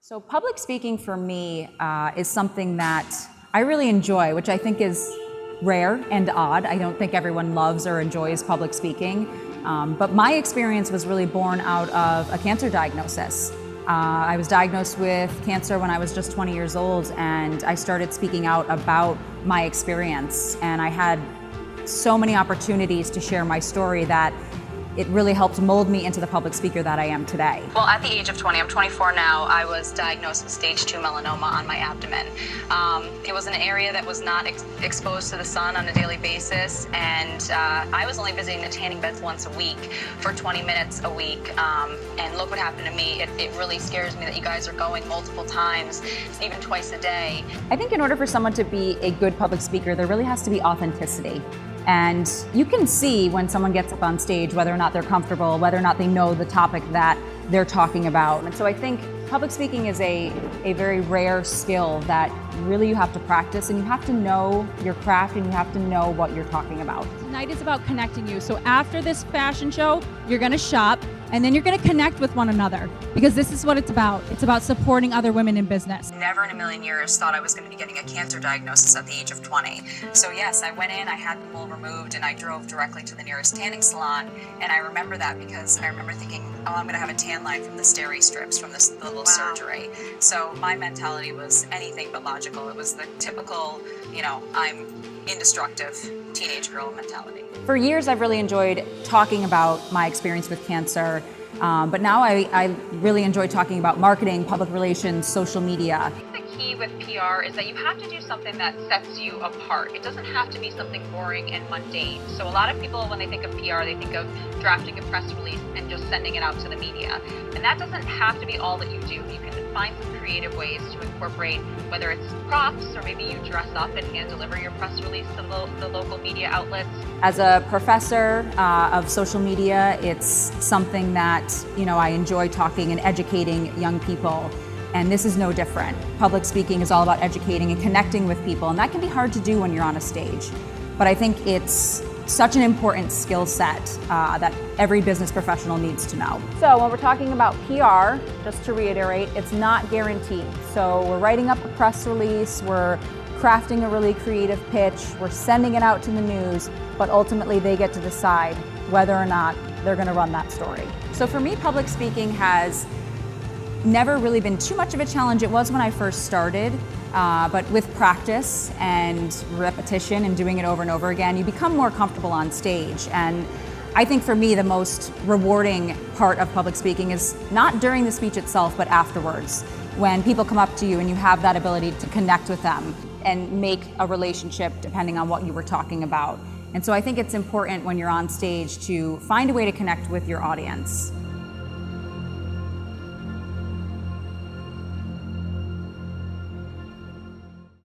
So public speaking for me is something that I really enjoy, which I think is rare and odd. I don't think everyone loves or enjoys public speaking, but my experience was really born out of a cancer diagnosis. I was diagnosed with cancer when I was just 20 years old, and I started speaking out about my experience, and I had so many opportunities to share my story that it really helped mold me into the public speaker that I am today. Well, at the age of 20, I'm 24 now, I was diagnosed with stage 2 melanoma on my abdomen. It was an area that was not exposed to the sun on a daily basis, and I was only visiting the tanning beds once a week for 20 minutes a week, and look what happened to me. It really scares me that you guys are going multiple times, even twice a day. I think in order for someone to be a good public speaker, there really has to be authenticity. And you can see when someone gets up on stage whether or not they're comfortable, whether or not they know the topic that they're talking about. And so I think public speaking is a very rare skill that really you have to practice, and you have to know your craft, and you have to know what you're talking about. Tonight is about connecting you. So after this fashion show, you're going to shop, and then you're going to connect with one another, because this is what it's about. It's about supporting other women in business. Never in a million years thought I was going to be getting a cancer diagnosis at the age of 20. So yes, I went in, I had the mole removed, and I drove directly to the nearest tanning salon. And I remember that because I remember thinking, oh, I'm going to have a tan line from the steri strips from this little surgery. So my mentality was anything but logical. It was the typical, I'm indestructible teenage girl mentality. For years, I've really enjoyed talking about my experience with cancer, but now I really enjoy talking about marketing, public relations, social media. The key with PR is that you have to do something that sets you apart. It doesn't have to be something boring and mundane. So a lot of people, when they think of PR, they think of drafting a press release and just sending it out to the media. And that doesn't have to be all that you do. You can find some creative ways to incorporate, whether it's props or maybe you dress up and hand deliver your press release to the local media outlets. As a professor of social media, it's something that I enjoy talking and educating young people. And this is no different. Public speaking is all about educating and connecting with people, and that can be hard to do when you're on a stage. But I think it's such an important skill set that every business professional needs to know. So when we're talking about PR, just to reiterate, it's not guaranteed. So we're writing up a press release, we're crafting a really creative pitch, we're sending it out to the news, but ultimately they get to decide whether or not they're going to run that story. So for me, public speaking has never really been too much of a challenge. It was when I first started, but with practice and repetition and doing it over and over again, you become more comfortable on stage. And I think for me, the most rewarding part of public speaking is not during the speech itself, but afterwards, when people come up to you and you have that ability to connect with them and make a relationship depending on what you were talking about. And so I think it's important when you're on stage to find a way to connect with your audience.